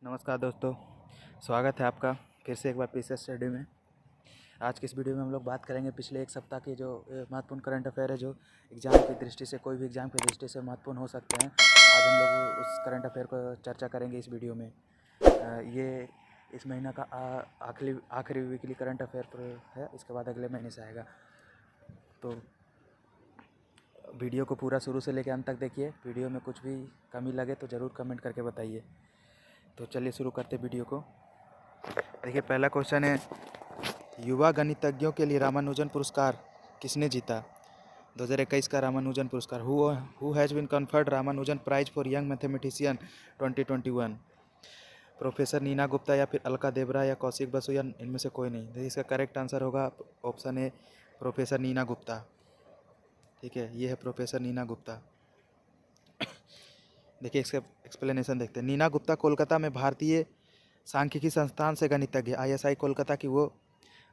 नमस्कार दोस्तों, स्वागत है आपका फिर से एक बार पीसीएस स्टडी में। आज की इस वीडियो में हम लोग बात करेंगे पिछले एक सप्ताह की जो महत्वपूर्ण करंट अफेयर है, जो एग्ज़ाम की दृष्टि से, कोई भी एग्ज़ाम की दृष्टि से महत्वपूर्ण हो सकते हैं। आज हम लोग उस करंट अफेयर को चर्चा करेंगे इस वीडियो में। ये इस महीना का आखिरी वीकली करंट अफेयर पर है, इसके बाद अगले महीने से आएगा। तो वीडियो को पूरा शुरू से लेकर अंत तक देखिए। वीडियो में कुछ भी कमी लगे तो ज़रूर कमेंट करके बताइए। तो चलिए शुरू करते वीडियो को। देखिए, पहला क्वेश्चन है, युवा गणितज्ञों के लिए रामानुजन पुरस्कार किसने जीता? 2021 का रामानुजन पुरस्कार। Who has been conferred Ramanujan prize for young mathematician 2021? Professor Neena Gupta या फिर अलका देवरा या कौशिक बसु या इनमें से कोई नहीं। देखिए, इसका करेक्ट आंसर होगा option A, professor Neena Gupta. ठीक है, ये है प्रोफेसर नीना गुप्ता। देखिए, इसका एक्सप्लेनेशन देखते हैं। नीना गुप्ता कोलकाता में भारतीय सांख्यिकी संस्थान से गणितज्ञ ISI कोलकाता की वो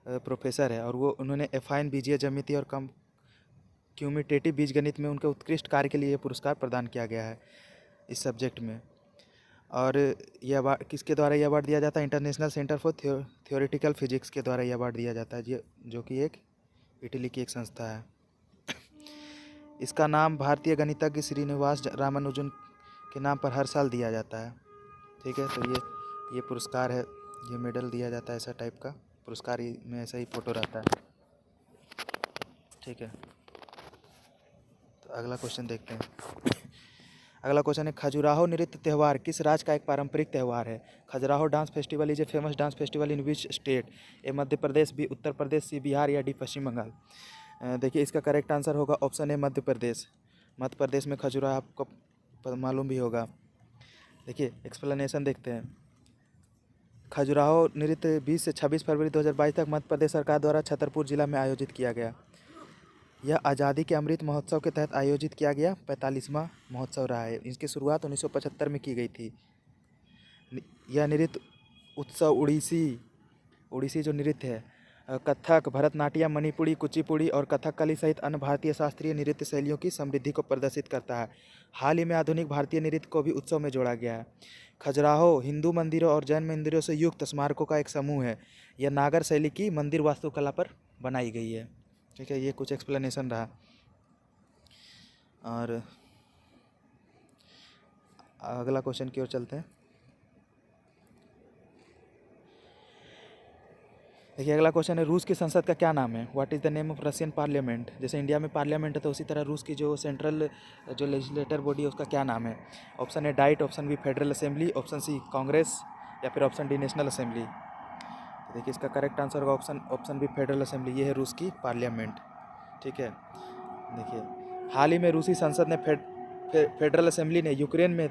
प्रोफेसर है, और वो उन्होंने एफाइन बीजीय ज्यामिति और कम क्यूमिटेटिव बीजगणित में उनके उत्कृष्ट कार्य के लिए ये पुरस्कार प्रदान किया गया है इस सब्जेक्ट में। और यह अवार्ड किसके द्वारा यह अवार्ड दिया जाता है? International centre for theoretical physics के द्वारा यह अवार्ड दिया जाता है, जो कि एक इटली की एक संस्था है। इसका नाम भारतीय गणितज्ञ श्रीनिवास रामानुजन के नाम पर हर साल दिया जाता है। ठीक है, तो ये पुरस्कार है, ये मेडल दिया जाता है, ऐसा टाइप का पुरस्कार में ऐसा ही फोटो रहता है। ठीक है, तो अगला क्वेश्चन देखते हैं। अगला क्वेश्चन है, खजुराहो नृत्य त्यौहार किस राज्य का एक पारंपरिक त्यौहार है? Khajuraho dance festival is a famous dance festival in which state? A Madhya Pradesh, B Uttar Pradesh, C Bihar या डी पश्चिम बंगाल? देखिए, इसका करेक्ट आंसर होगा ऑप्शन ए, मध्य प्रदेश। मध्य प्रदेश में खजुराहो आपको मालूम भी होगा। देखिए, एक्सप्लेनेशन देखते हैं। खजुराहो नृत्य 20 से 26 फरवरी 2022 तक मध्य प्रदेश सरकार द्वारा छतरपुर जिला में आयोजित किया गया। यह आज़ादी के अमृत महोत्सव के तहत आयोजित किया गया 45वां महोत्सव रहा है। इसकी शुरुआत 1975 में की गई थी। यह नृत्य उत्सव उड़ीसी जो नृत्य है, कथक, भरतनाट्यम, मणिपुरी, कुचिपुड़ी और कथकली सहित अन्य भारतीय शास्त्रीय नृत्य शैलियों की समृद्धि को प्रदर्शित करता है। हाल ही में आधुनिक भारतीय नृत्य को भी उत्सव में जोड़ा गया है। खजुराहो हिंदू मंदिरों और जैन मंदिरों से युक्त स्मारकों का एक समूह है। यह नागर शैली की मंदिर वास्तुकला पर बनाई गई है। ठीक है, ये कुछ एक्सप्लेनेशन रहा। और अगला क्वेश्चन की ओर चलते हैं। देखिए, अगला क्वेश्चन है, रूस की संसद का क्या नाम है? What is the name of Russian parliament? जैसे इंडिया में पार्लियामेंट है, तो उसी तरह रूस की जो सेंट्रल जो लेजिस्लेटर बॉडी है, उसका क्या नाम है? Option A diet, option B federal assembly, option C Congress या फिर ऑप्शन डी नेशनल असेंबली? तो देखिए, इसका करेक्ट आंसर होगा ऑप्शन बी फेडरल असेंबली। ये है रूस की पार्लियामेंट। ठीक है, देखिए, हाल ही में रूसी संसद ने फेडरल असेंबली ने यूक्रेन में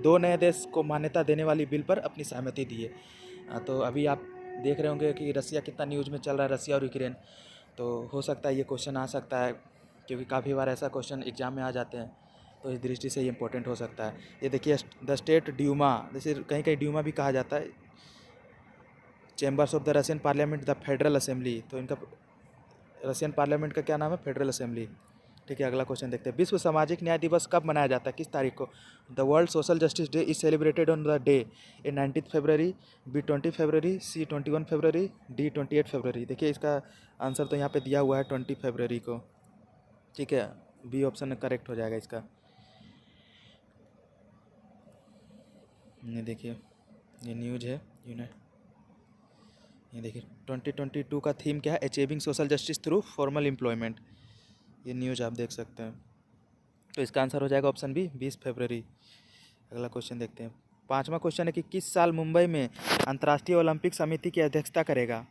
2 नए देश को मान्यता देने वाली बिल पर अपनी सहमति दी है। तो अभी आप देख रहे होंगे कि रसिया कितना न्यूज़ में चल रहा है, रसिया और यूक्रेन। तो हो सकता है ये क्वेश्चन आ सकता है, क्योंकि काफ़ी बार ऐसा क्वेश्चन एग्जाम में आ जाते हैं, तो इस दृष्टि से ये इंपॉर्टेंट हो सकता है। ये देखिए, द स्टेट ड्यूमा, जैसे कहीं कहीं ड्यूमा भी कहा जाता है, chambers of the Russian parliament, the federal assembly. तो इनका रशियन पार्लियामेंट का क्या नाम है? Federal assembly. ठीक है, अगला क्वेश्चन देखते हैं। विश्व सामाजिक न्याय दिवस कब मनाया जाता है, किस तारीख को? The world social justice day is celebrated on the day A 19 February, B 20 February, C 21 February, D 28 February? देखिए, इसका आंसर तो यहाँ पे दिया हुआ है 20 फरवरी को। ठीक है, बी ऑप्शन करेक्ट हो जाएगा इसका। ये देखिए, ये न्यूज है ये देखिए, 2022 का थीम क्या है? Achieving social justice through formal employment. ये न्यूज़ आप देख सकते हैं। तो इसका आंसर हो जाएगा ऑप्शन बी, 20 फरवरी। अगला क्वेश्चन देखते हैं। 5वां क्वेश्चन है कि किस साल मुंबई में अंतर्राष्ट्रीय ओलंपिक समिति की अध्यक्षता करेगा?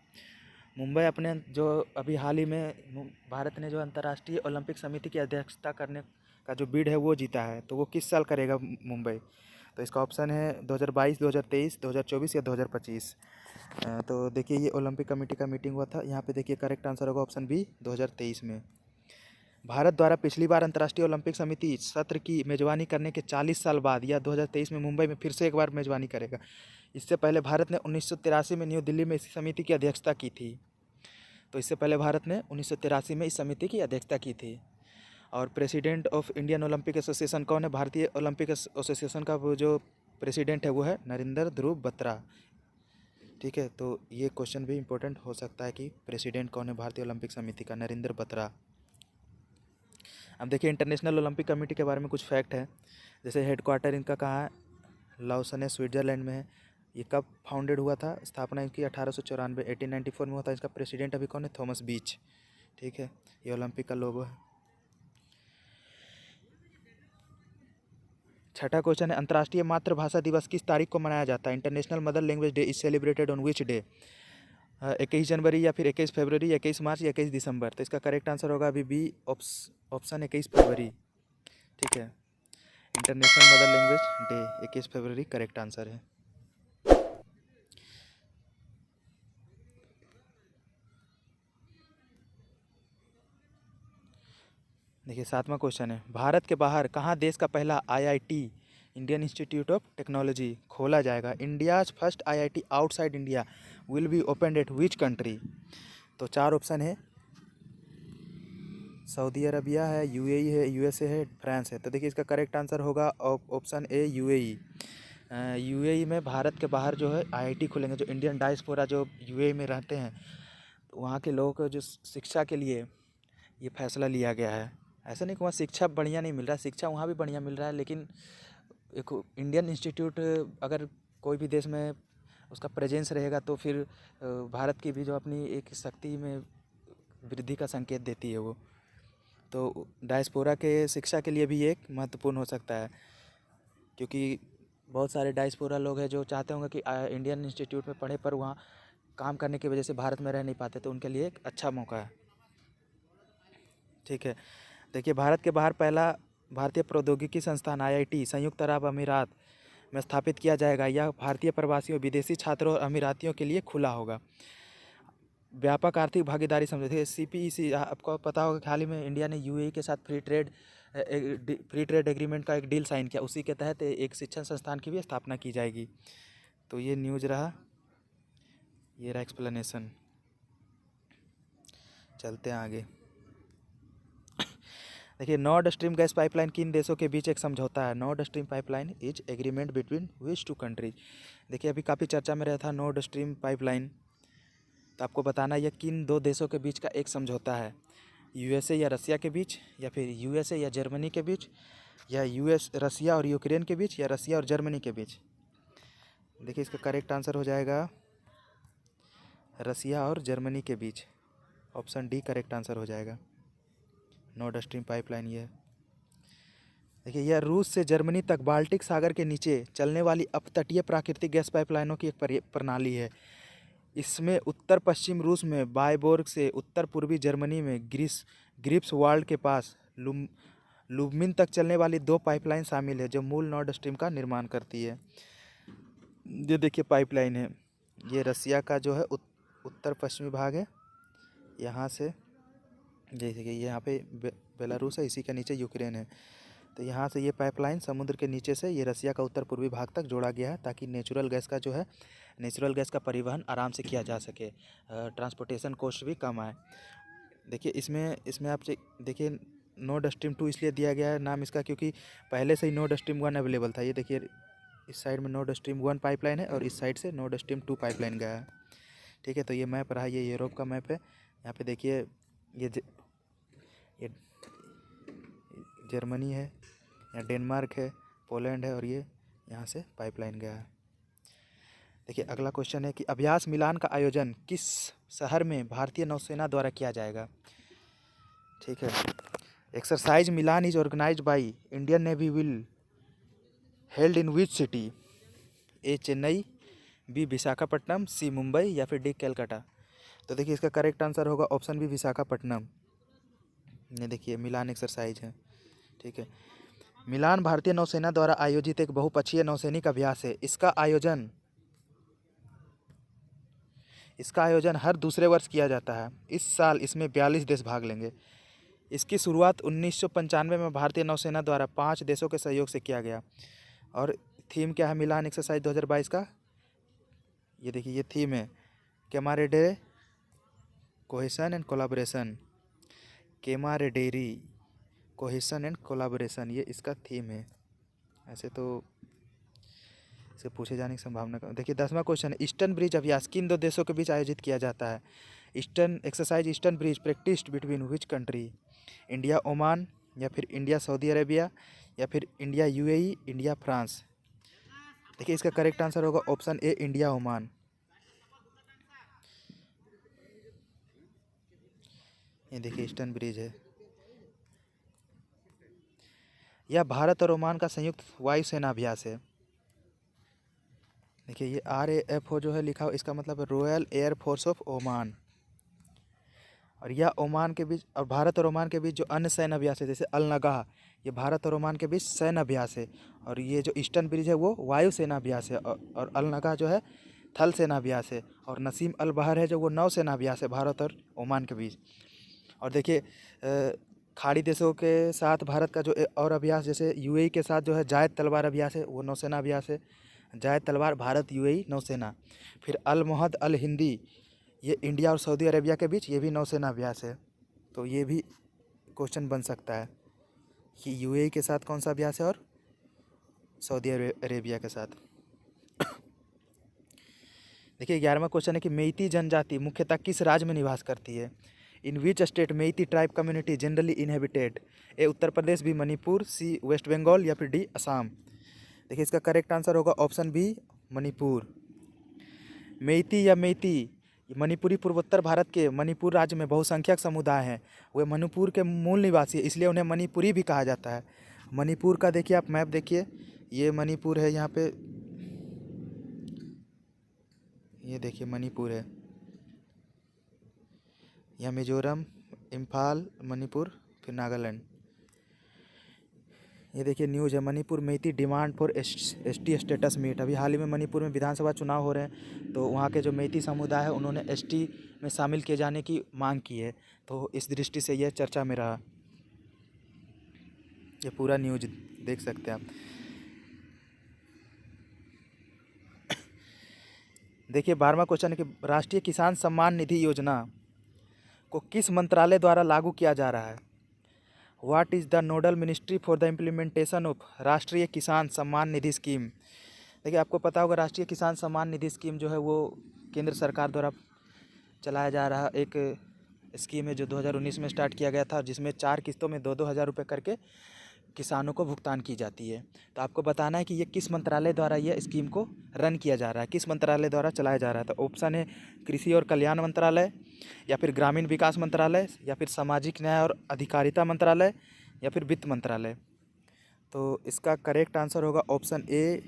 मुंबई अपने जो अभी हाल ही में भारत ने जो अंतर्राष्ट्रीय ओलंपिक समिति की अध्यक्षता करने का जो बिड है वो जीता है, तो वो किस साल करेगा मुंबई? तो इसका ऑप्शन है 2022, 2023, 2024 या 2025। तो देखिए, ये ओलंपिक कमेटी का मीटिंग हुआ था। यहाँ पे देखिए, करेक्ट आंसर होगा ऑप्शन बी, 2023 में। भारत द्वारा पिछली बार अंतर्राष्ट्रीय ओलंपिक समिति सत्र की मेजबानी करने के 40 साल बाद या 2023 में मुंबई में फिर से एक बार मेजबानी करेगा। इससे पहले भारत ने 1983 में न्यू दिल्ली में इस समिति की अध्यक्षता की थी। तो इससे पहले भारत ने 1983 में इस समिति की अध्यक्षता की थी। और president of Indian Olympic association कौन है? भारतीय ओलंपिक एसोसिएशन का वो जो प्रेसिडेंट है वो है नरेंद्र ध्रुव बत्रा। ठीक है, तो ये क्वेश्चन भी इम्पोर्टेंट हो सकता है कि प्रेसिडेंट कौन है भारतीय ओलंपिक समिति का, नरेंद्र बत्रा। अब देखिए इंटरनेशनल ओलंपिक कमेटी के बारे में कुछ फैक्ट है। जैसे हेडक्वार्टर इनका कहाँ है, लाउसने स्विट्जरलैंड में है। ये कब फाउंडेड हुआ था, स्थापना इनकी 1894 1894 में हुआ था। इसका प्रेसिडेंट अभी कौन है, थॉमस बीच। ठीक है, ये ओलंपिक का लोगो है। छठा क्वेश्चन है, अंतर्राष्ट्रीय मातृभाषा दिवस किस तारीख को मनाया जाता है। International mother language day is celebrated on which day. 21 जनवरी या फिर 21 फरवरी, 21 मार्च या 21 दिसंबर। तो इसका करेक्ट आंसर होगा अभी बी, ऑप्शन 21 फरवरी। ठीक है, इंटरनेशनल मदर लैंग्वेज डे 21 फरवरी करेक्ट आंसर है। देखिए 7वां क्वेश्चन है, भारत के बाहर कहाँ देश का पहला IIT, Indian institute of technology, खोला जाएगा। India's first IIT outside India will be opened eight which country. तो 4 ऑप्शन है, सऊदी अरबिया है, यूएई है, यूएसए है, फ्रांस है। तो देखिए इसका करेक्ट आंसर होगा ऑप्शन ए, यूएई। यूएई में भारत के बाहर जो है आईआईटी खुलेंगे। जो इंडियन डायस्पोरा जो यूएई में रहते हैं, तो वहाँ के लोगों को जो शिक्षा के लिए ये फैसला लिया गया है। ऐसा नहीं कि वहाँ शिक्षा बढ़िया नहीं मिल रहा है, शिक्षा वहाँ भी बढ़िया मिल रहा है, लेकिन एक इंडियन इंस्टीट्यूट अगर कोई भी देश में उसका प्रेजेंस रहेगा तो फिर भारत की भी जो अपनी एक शक्ति में वृद्धि का संकेत देती है वो। तो डायस्पोरा के शिक्षा के लिए भी एक महत्वपूर्ण हो सकता है, क्योंकि बहुत सारे डायस्पोरा लोग हैं जो चाहते होंगे कि इंडियन इंस्टीट्यूट में पढ़े, पर वहाँ काम करने की वजह से भारत में रह नहीं पाते, तो उनके लिए एक अच्छा मौका है। ठीक है, देखिए भारत के बाहर पहला भारतीय प्रौद्योगिकी संस्थान आईआईटी संयुक्त अरब अमीरात में स्थापित किया जाएगा। यह भारतीय प्रवासियों, विदेशी छात्रों और अमीरातियों के लिए खुला होगा। व्यापक आर्थिक भागीदारी समझौते सीपीईसी, आपको पता होगा कि हाल ही में इंडिया ने यूएई के साथ फ्री ट्रेड एग्रीमेंट का एक डील साइन किया। उसी के तहत एक शिक्षण संस्थान की भी स्थापना की जाएगी। तो ये न्यूज़ रहा, ये रहा एक्सप्लेनेशन। चलते हैं आगे। देखिए नॉर्थ स्ट्रीम गैस पाइपलाइन किन देशों के बीच एक समझौता है। North stream pipeline is agreement between which 2 countries. देखिए अभी काफ़ी चर्चा में रहा था नॉर्थ स्ट्रीम पाइपलाइन, तो आपको बताना यह किन 2 देशों के बीच का एक समझौता है। यूएसए या रसिया के बीच, या फिर यूएसए या जर्मनी के बीच, या रसिया और यूक्रेन के बीच, या रसिया और जर्मनी के बीच। देखिए इसका करेक्ट आंसर हो जाएगा रसिया और जर्मनी के बीच। ऑप्शन डी करेक्ट आंसर हो जाएगा। नॉर्थ स्ट्रीम पाइपलाइन ये है। देखिए यह रूस से जर्मनी तक बाल्टिक सागर के नीचे चलने वाली अपतटीय प्राकृतिक गैस पाइपलाइनों की एक प्रणाली है। इसमें उत्तर पश्चिम रूस में बायबोर्ग से उत्तर पूर्वी जर्मनी में ग्रिप्सवाल्ड के पास लुब्मिन तक चलने वाली 2 पाइपलाइन शामिल है, जो मूल नॉर्थ स्ट्रीम का निर्माण करती है। ये देखिए पाइपलाइन है, ये रसिया का जो है उत्तर पश्चिमी भाग है, यहाँ से जैसे कि यहाँ पे बेलारूस है, इसी के नीचे यूक्रेन है। तो यहाँ से ये पाइपलाइन समुद्र के नीचे से ये रसिया का उत्तर पूर्वी भाग तक जोड़ा गया है, ताकि नेचुरल गैस का परिवहन आराम से किया जा सके, ट्रांसपोर्टेशन कॉस्ट भी कम आए। देखिए इसमें आप देखिए नॉर्थ स्ट्रीम 2 इसलिए दिया गया है नाम इसका, क्योंकि पहले से ही नॉर्थ स्ट्रीम 1 अवेलेबल था। ये देखिए इस साइड में नॉर्थ स्ट्रीम 1 पाइपलाइन है और इस साइड से नॉर्थ स्ट्रीम 2 पाइपलाइन गया है। ठीक है, तो ये मैप रहा, ये यूरोप का मैप है। यहाँ पे देखिए ये जर्मनी है, यहाँ डेनमार्क है, पोलैंड है, और ये यहाँ से पाइपलाइन गया है। देखिए अगला क्वेश्चन है कि अभ्यास मिलान का आयोजन किस शहर में भारतीय नौसेना द्वारा किया जाएगा। ठीक है, exercise Milan is organized by Indian navy will held in which city. A Chennai, B Visakhapatnam, C Mumbai, या फिर डी कलकत्ता। तो देखिए इसका करेक्ट आंसर होगा ऑप्शन बी विशाखापट्टनम। ये देखिए मिलान एक्सरसाइज है। ठीक है, मिलान भारतीय नौसेना द्वारा आयोजित एक बहुपक्षीय नौसैनिक अभ्यास है। इसका आयोजन हर दूसरे वर्ष किया जाता है। इस साल इसमें 42 देश भाग लेंगे। इसकी शुरुआत 1995 में भारतीय नौसेना द्वारा 5 देशों के सहयोग से किया गया। और थीम क्या है मिलान एक्सरसाइज 2022 का, ये देखिए ये थीम है camaraderie cohesion and collaboration. Camaraderie cohesion and collaboration, ये इसका थीम है। ऐसे तो से पूछे जाने की संभावना कम। देखिए 10वां क्वेश्चन है, ईस्टर्न ब्रिज अभ्यास किन 2 देशों के बीच आयोजित किया जाता है? Eastern bridge practised between which country? India Oman, या फिर इंडिया सऊदी अरेबिया, या फिर इंडिया यूएई, इंडिया फ्रांस? देखिए इसका करेक्ट आंसर होगा ऑप्शन ए, इंडिया ओमान। ये देखिए ईस्टर्न ब्रिज है। यह भारत और ओमान का संयुक्त वायुसेना अभ्यास है। देखिए ये RAFO जो है लिखा हो, इसका मतलब है royal air force of Oman. और यह ओमान के बीच और भारत और ओमान के बीच जो अन्य सैन्य अभ्यास है, जैसे अल-नगाह, ये भारत और ओमान के बीच सैन्य अभ्यास है। और ये जो ईस्टर्न ब्रिज है वो वायुसेना अभ्यास है। और अल-नगाह जो है थल सेना अभ्यास है। और नसीम अल बहर है जो वो नौसेना अभ्यास है भारत और ओमान के बीच। और देखिए खाड़ी देशों के साथ भारत का जो और अभ्यास, जैसे यूएई के साथ जो है जायद तलवार अभ्यास है, वो नौसेना अभ्यास है। जायद तलवार भारत यूएई नौसेना। फिर अल मोहद अल हिंदी, ये इंडिया और सऊदी अरेबिया के बीच, ये भी नौसेना अभ्यास है। तो ये भी क्वेश्चन बन सकता है कि यूएई के साथ कौन सा अभ्यास है और सऊदी अरेबिया के साथ। देखिए 11वां क्वेश्चन है कि मेइती जनजाति मुख्यतः किस राज्य में निवास करती है? In which state Meitei tribe community generally inhabited? A Uttar Pradesh, B Manipur, C West Bengal, या फिर डी असम? देखिए इसका करेक्ट आंसर होगा ऑप्शन बी, मणिपुर। मेइती या मेइती मणिपुरी पूर्वोत्तर भारत के मणिपुर राज्य में बहुसंख्यक समुदाय हैं। वे मणिपुर के मूल निवासी है, इसलिए उन्हें मणिपुरी भी कहा जाता है। मणिपुर का देखिए आप मैप देखिए, ये मणिपुर है, यहाँ पे ये देखिए मणिपुर है, यहाँ मिजोरम, इम्फाल, मणिपुर, फिर नागालैंड। ये देखिए न्यूज़ है, Manipur Meitei demand for ST status meet. अभी हाल ही में मणिपुर में विधानसभा चुनाव हो रहे हैं, तो वहाँ के जो मेइती समुदाय है उन्होंने एसटी में शामिल किए जाने की मांग की है। तो इस दृष्टि से यह चर्चा में रहा। ये पूरा न्यूज़ देख सकते हैं आप। देखिए 12वां क्वेश्चन है कि राष्ट्रीय किसान सम्मान निधि योजना को किस मंत्रालय द्वारा लागू किया जा रहा है? What is the nodal ministry for the implementation of राष्ट्रीय किसान सम्मान निधि स्कीम? देखिए आपको पता होगा राष्ट्रीय किसान सम्मान निधि स्कीम जो है वो केंद्र सरकार द्वारा चलाया जा रहा एक स्कीम है, जो 2019 में स्टार्ट किया गया था, जिसमें 4 किस्तों में 2-2 हज़ार रुपये करके किसानों को भुगतान की जाती है। तो आपको बताना है कि ये किस मंत्रालय द्वारा यह स्कीम को रन किया जा रहा है, किस मंत्रालय द्वारा चलाया जा रहा है। तो ऑप्शन है कृषि और कल्याण मंत्रालय, या फिर ग्रामीण विकास मंत्रालय, या फिर सामाजिक न्याय और अधिकारिता मंत्रालय, या फिर वित्त मंत्रालय? तो इसका करेक्ट आंसर होगा ऑप्शन ए,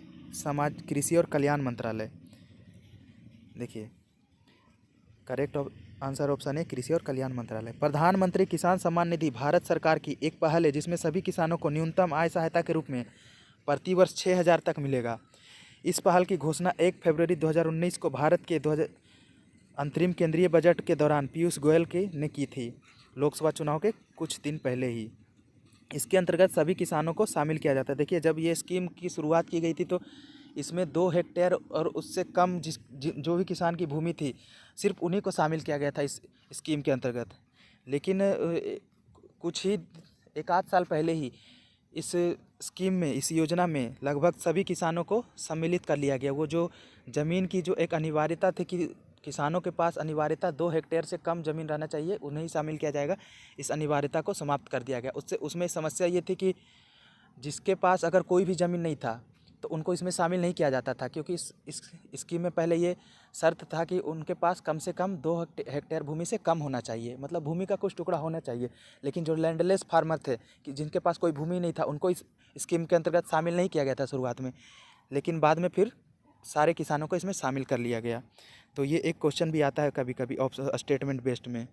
कृषि और कल्याण मंत्रालय। देखिए करेक्ट आंसर ऑप्शन है कृषि और कल्याण मंत्रालय। प्रधानमंत्री किसान सम्मान निधि भारत सरकार की एक पहल है जिसमें सभी किसानों को न्यूनतम आय सहायता के रूप में प्रतिवर्ष 6,000 तक मिलेगा। इस पहल की घोषणा 1 फरवरी 2019 को भारत के अंतरिम केंद्रीय बजट के दौरान पीयूष गोयल ने की थी, लोकसभा चुनाव के कुछ दिन पहले ही। इसके अंतर्गत सभी किसानों को शामिल किया जाता है। देखिए जब ये स्कीम की शुरुआत की गई थी तो इसमें 2 हेक्टेयर और उससे कम जो भी किसान की भूमि थी, सिर्फ उन्हीं को शामिल किया गया था इस स्कीम के अंतर्गत। लेकिन कुछ ही 1 आध साल पहले ही इस स्कीम में, इस योजना में लगभग सभी किसानों को सम्मिलित कर लिया गया। वो जो ज़मीन की जो एक अनिवार्यता थी कि किसानों के पास अनिवार्यता 2 हेक्टेयर से कम ज़मीन रहना चाहिए, उन्हें ही शामिल किया जाएगा, इस अनिवार्यता को समाप्त कर दिया गया। उसमें समस्या ये थी कि जिसके पास अगर कोई भी ज़मीन नहीं था तो उनको इसमें शामिल नहीं किया जाता था, क्योंकि इस स्कीम में पहले ये शर्त था कि उनके पास कम से कम 2 हेक्टेयर भूमि से कम होना चाहिए, मतलब भूमि का कुछ टुकड़ा होना चाहिए। लेकिन जो लैंडलेस फार्मर थे, कि जिनके पास कोई भूमि नहीं था, उनको इस स्कीम के अंतर्गत शामिल नहीं किया गया था शुरुआत में। लेकिन बाद में फिर सारे किसानों को इसमें शामिल कर लिया गया। तो ये एक क्वेश्चन भी आता है कभी कभी स्टेटमेंट बेस्ड में।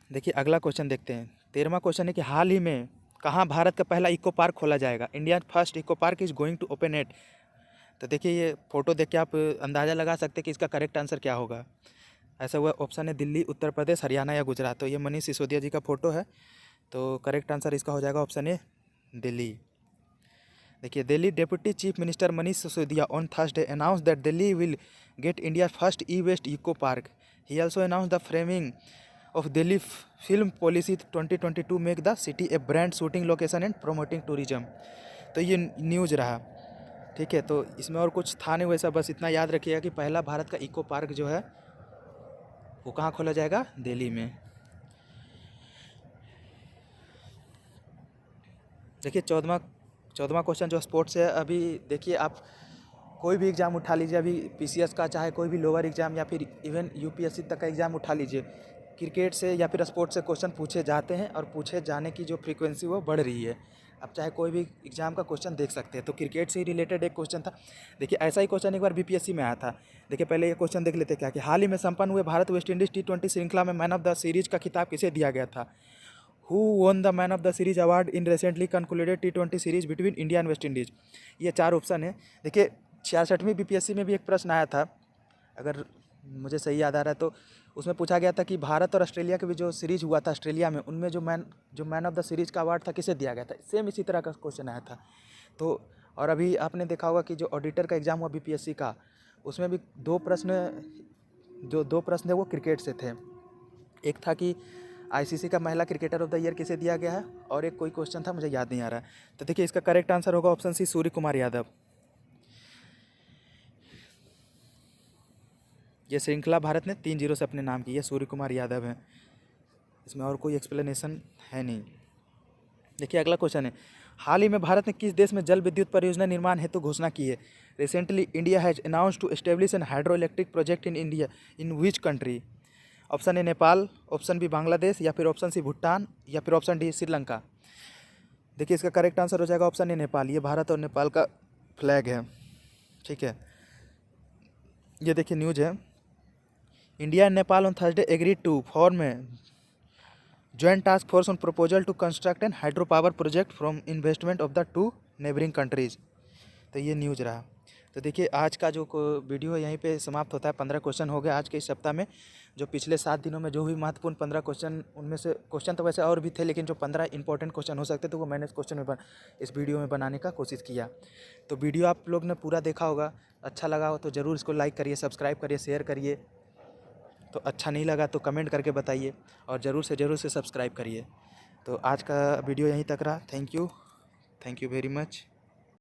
देखिए अगला क्वेश्चन देखते हैं। 13वां क्वेश्चन है कि हाल ही में कहाँ भारत का पहला इको पार्क खोला जाएगा? India first eco park is going to open at. तो देखिए ये फोटो देख के आप अंदाज़ा लगा सकते हैं कि इसका करेक्ट आंसर क्या होगा। ऐसा हुआ ऑप्शन है दिल्ली, उत्तर प्रदेश, हरियाणा या गुजरात। तो ये मनीष सिसोदिया जी का फोटो है, तो करेक्ट आंसर इसका हो जाएगा ऑप्शन ए, दिल्ली। देखिए Delhi deputy chief minister Manish Sisodia on Thursday announce that Delhi will get India first e waste eco park. He also announce the framing of Delhi film policy 2022 make the city a brand shooting location and promoting tourism। तो ये news रहा। ठीक है, तो इसमें और कुछ था नहीं वैसा, बस इतना याद रखिएगा कि पहला भारत का इको पार्क जो है वो कहाँ खोला जाएगा, दिल्ली में। देखिए 14वां क्वेश्चन जो स्पोर्ट्स है, अभी देखिए आप कोई भी एग्ज़ाम उठा लीजिए, अभी पीसीएस का चाहे कोई भी लोअर एग्ज़ाम या फिर इवन यूपीएससी तक का एग्ज़ाम उठा लीजिए, क्रिकेट से या फिर स्पोर्ट्स से क्वेश्चन पूछे जाते हैं और पूछे जाने की जो फ्रीक्वेंसी वो बढ़ रही है। अब चाहे कोई भी एग्ज़ाम का क्वेश्चन देख सकते हैं। तो क्रिकेट से ही रिलेटेड एक क्वेश्चन था। देखिए ऐसा ही क्वेश्चन एक बार बीपीएससी में आया था। देखिए पहले ये क्वेश्चन देख लेते क्या कि हाल ही में संपन्न हुए भारत वेस्ट इंडीज़ T20 श्रृंखला में मैन ऑफ द सीरीज का खिताब किसे दिया गया था? Who won the man of the series award in recently concluded T20 series between India and West Indies? ये 4 ऑप्शन है। देखिए 66वीं बीपीएससी में भी एक प्रश्न आया था, अगर मुझे सही याद आ रहा है तो उसमें पूछा गया था कि भारत और ऑस्ट्रेलिया के भी जो सीरीज हुआ था ऑस्ट्रेलिया में, उनमें जो मैन ऑफ द सीरीज का अवार्ड था किसे दिया गया था? सेम इसी तरह का क्वेश्चन आया था। तो और अभी आपने देखा होगा कि जो ऑडिटर का एग्ज़ाम हुआ बीपीएससी का, उसमें भी दो प्रश्न है वो क्रिकेट से थे। एक था कि आईसीसी का महिला क्रिकेटर ऑफ द ईयर किसे दिया गया है, और एक कोई क्वेश्चन था मुझे याद नहीं आ रहा है। तो देखिए इसका करेक्ट आंसर होगा ऑप्शन सी, सूर्य कुमार यादव। ये श्रृंखला भारत ने 3-0 से अपने नाम की है, सूर्य कुमार यादव हैं। इसमें और कोई एक्सप्लेनेशन है नहीं। देखिए अगला क्वेश्चन है, हाल ही में भारत ने किस देश में जल विद्युत परियोजना निर्माण हेतु घोषणा की है? Recently India has announced to establish an hydro electric project in India, in which country? Option A Nepal, option B Bangladesh, या फिर ऑप्शन सी भूटान, या फिर ऑप्शन डी श्रीलंका। देखिए इसका करेक्ट आंसर हो जाएगा ऑप्शन ए नेपाल। ये भारत और नेपाल का फ्लैग है। ठीक है, ये देखिए न्यूज़ है, India and Nepal on Thursday agreed to form a joint task force on proposal to construct an hydro power project from investment of the two neighbouring countries. तो ये न्यूज़ रहा। तो देखिए आज का जो वीडियो है यहीं पे समाप्त होता है। 15 क्वेश्चन हो गए आज के इस सप्ताह में। जो पिछले 7 दिनों में जो भी महत्वपूर्ण 15 क्वेश्चन, उनमें से क्वेश्चन तो वैसे और भी थे, लेकिन जो 15 इंपॉर्टेंट क्वेश्चन हो सकते थे वो मैंने इस वीडियो में बनाने का कोशिश किया। तो वीडियो आप लोग ने पूरा देखा होगा, अच्छा लगा हो तो ज़रूर इसको लाइक करिए, सब्सक्राइब करिए, शेयर करिए। तो अच्छा नहीं लगा तो कमेंट करके बताइए, और ज़रूर से सब्सक्राइब करिए। तो आज का वीडियो यहीं तक रहा। Thank you very much.